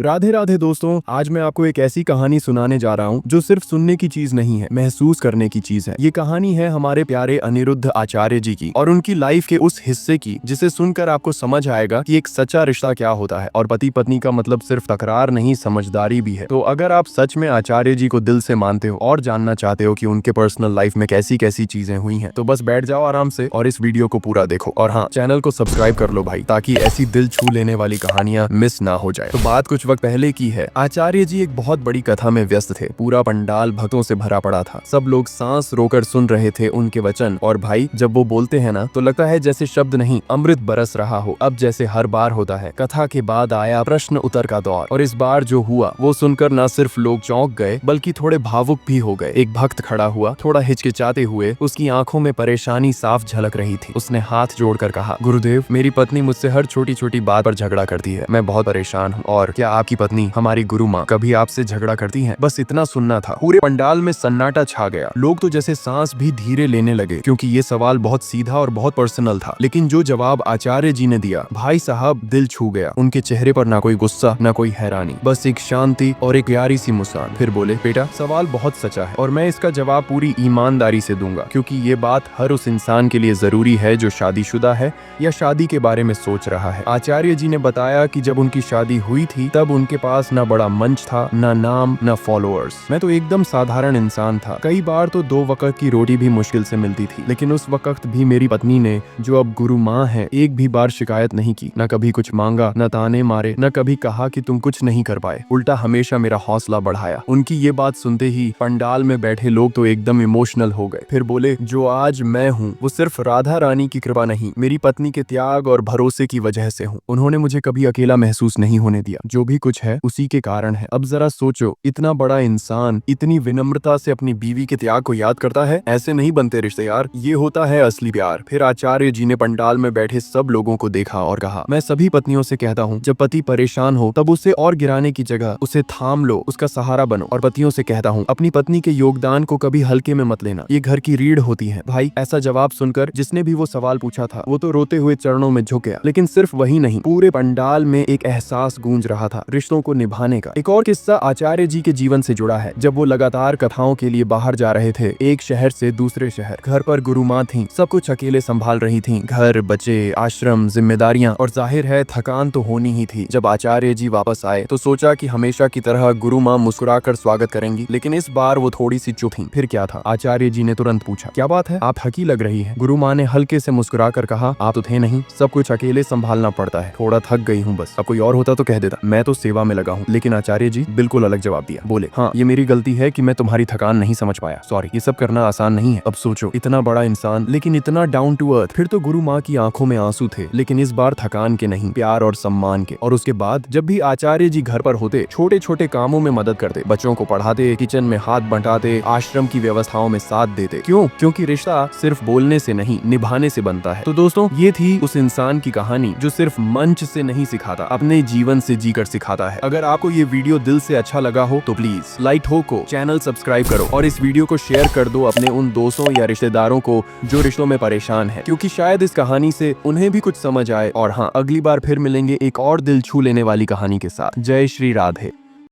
राधे राधे दोस्तों, आज मैं आपको एक ऐसी कहानी सुनाने जा रहा हूँ जो सिर्फ सुनने की चीज नहीं है, महसूस करने की चीज है। ये कहानी है हमारे प्यारे अनिरुद्ध आचार्य जी की और उनकी लाइफ के उस हिस्से की जिसे सुनकर आपको समझ आएगा कि एक सच्चा रिश्ता क्या होता है और पति पत्नी का मतलब सिर्फ तकरार नहीं, समझदारी भी है। तो अगर आप सच में आचार्य जी को दिल से मानते हो और जानना चाहते हो कि उनके पर्सनल लाइफ में कैसी कैसी चीजें हुई हैं, तो बस बैठ जाओ आराम से और इस वीडियो को पूरा देखो। और हाँ, चैनल को सब्सक्राइब कर लो भाई, ताकि ऐसी दिल छू लेने वाली कहानियां मिस ना हो जाए। तो बात कुछ वक्त पहले की है। आचार्य जी एक बहुत बड़ी कथा में व्यस्त थे। पूरा पंडाल भक्तों से भरा पड़ा था। सब लोग सांस रोकर सुन रहे थे उनके वचन। और भाई, जब वो बोलते हैं ना, तो लगता है जैसे शब्द नहीं, अमृत बरस रहा हो। अब जैसे हर बार होता है, कथा के बाद आया प्रश्न उत्तर का दौर। और इस बार जो हुआ वो सुनकर न सिर्फ लोग चौंक गए, बल्कि थोड़े भावुक भी हो गए। एक भक्त खड़ा हुआ, थोड़ा हिचकिचाते हुए। उसकी आंखों में परेशानी साफ झलक रही थी। उसने हाथ जोड़कर कहा, गुरुदेव, मेरी पत्नी मुझसे हर छोटी छोटी बात पर झगड़ा करती है। मैं बहुत परेशान हूँ। और क्या आपकी पत्नी, हमारी गुरु माँ, कभी आपसे झगड़ा करती हैं? बस इतना सुनना था। पूरे पंडाल में सन्नाटा छा गया। लोग तो जैसे सांस भी धीरे लेने लगे, क्योंकि ये सवाल बहुत सीधा और बहुत पर्सनल था। लेकिन जो जवाब आचार्य जी ने दिया, भाई साहब, दिल छू गया। उनके चेहरे पर ना कोई गुस्सा, ना कोई हैरानी, बस एक शांति और एक प्यारी सी मुस्कान। फिर बोले, बेटा, सवाल बहुत सच्चा है और मैं इसका जवाब पूरी ईमानदारी से दूंगा, क्योंकि ये बात हर उस इंसान के लिए जरूरी है जो शादीशुदा है या शादी के बारे में सोच रहा है। आचार्य जी ने बताया कि जब उनकी शादी हुई थी, तब उनके पास ना बड़ा मंच था, ना नाम, ना फॉलोअर्स। मैं तो एकदम साधारण इंसान था। कई बार तो 2 वक्त की रोटी भी मुश्किल से मिलती थी। लेकिन उस वक्त भी मेरी पत्नी ने, जो अब गुरु माँ है, एक भी बार शिकायत नहीं की। न कभी कुछ मांगा, न ताने मारे, न कभी कहा कि तुम कुछ नहीं कर पाए। उल्टा हमेशा मेरा हौसला बढ़ाया। उनकी ये बात सुनते ही पंडाल में बैठे लोग तो एकदम इमोशनल हो गए। फिर बोले, जो आज मैं हूँ वो सिर्फ राधा रानी की कृपा नहीं, मेरी पत्नी के त्याग और भरोसे की वजह से हूँ। उन्होंने मुझे कभी अकेला महसूस नहीं होने दिया। जो भी कुछ है उसी के कारण है। अब जरा सोचो, इतना बड़ा इंसान इतनी विनम्रता से अपनी बीवी के त्याग को याद करता है। ऐसे नहीं बनते रिश्ते यार, ये होता है असली प्यार। फिर आचार्य जी ने पंडाल में बैठे सब लोगों को देखा और कहा, मैं सभी पत्नियों से कहता हूँ, जब पति परेशान हो तब उसे और गिराने की जगह उसे थाम लो, उसका सहारा बनो। और पतियों से कहता हूँ, अपनी पत्नी के योगदान को कभी हल्के में मत लेना, ये घर की रीढ़ होती है। भाई, ऐसा जवाब सुनकर जिसने भी वो सवाल पूछा था, वो तो रोते हुए चरणों में झुक गया। लेकिन सिर्फ वही नहीं, पूरे पंडाल में एक एहसास गूंज रहा था, रिश्तों को निभाने का। एक और किस्सा आचार्य जी के जीवन से जुड़ा है। जब वो लगातार कथाओं के लिए बाहर जा रहे थे, एक शहर से दूसरे शहर, घर पर गुरु माँ थी, सब कुछ अकेले संभाल रही थी, घर, बच्चे, आश्रम, जिम्मेदारियां, और जाहिर है थकान तो होनी ही थी। जब आचार्य जी वापस आए तो सोचा कि हमेशा की तरह गुरु माँ मुस्कुराकर स्वागत करेंगी, लेकिन इस बार वो थोड़ी सी चुप थी। फिर क्या था? आचार्य जी ने तुरंत पूछा, क्या बात है, आप थकी लग रही है। गुरु माँ ने हल्के से मुस्कुराकर कहा, आप तो थे नहीं, सब कुछ अकेले संभालना पड़ता है, थोड़ा थक गई हूँ बस। अब कोई और होता तो कह देता, मैं तो सेवा में लगा हूँ। लेकिन आचार्य जी बिल्कुल अलग जवाब दिया। बोले, हाँ, ये मेरी गलती है कि मैं तुम्हारी थकान नहीं समझ पाया, सॉरी। ये सब करना आसान नहीं है। अब सोचो, इतना बड़ा इंसान लेकिन इतना डाउन टू अर्थ। फिर तो गुरु माँ की आंखों में आंसू थे, लेकिन इस बार थकान के नहीं, प्यार और सम्मान के। और उसके बाद जब भी आचार्य जी घर पर होते, छोटे छोटे कामों में मदद करते, बच्चों को पढ़ाते, किचन में हाथ बंटाते, आश्रम की व्यवस्थाओं में साथ देते। क्यों? क्योंकि रिश्ता सिर्फ बोलने से नहीं, निभाने से बनता है। तो दोस्तों, ये थी उस इंसान की कहानी जो सिर्फ मंच से नहीं सिखाता, अपने जीवन से जीकर सिखाता है। अगर आपको ये वीडियो दिल से अच्छा लगा हो तो प्लीज लाइक ठोको, चैनल सब्सक्राइब करो और इस वीडियो को शेयर कर दो अपने उन दोस्तों या रिश्तेदारों को जो रिश्तों में परेशान है, क्योंकि शायद इस कहानी से उन्हें भी कुछ समझ आए। और हाँ, अगली बार फिर मिलेंगे एक और दिल छू लेने वाली कहानी के साथ। जय श्री राधे।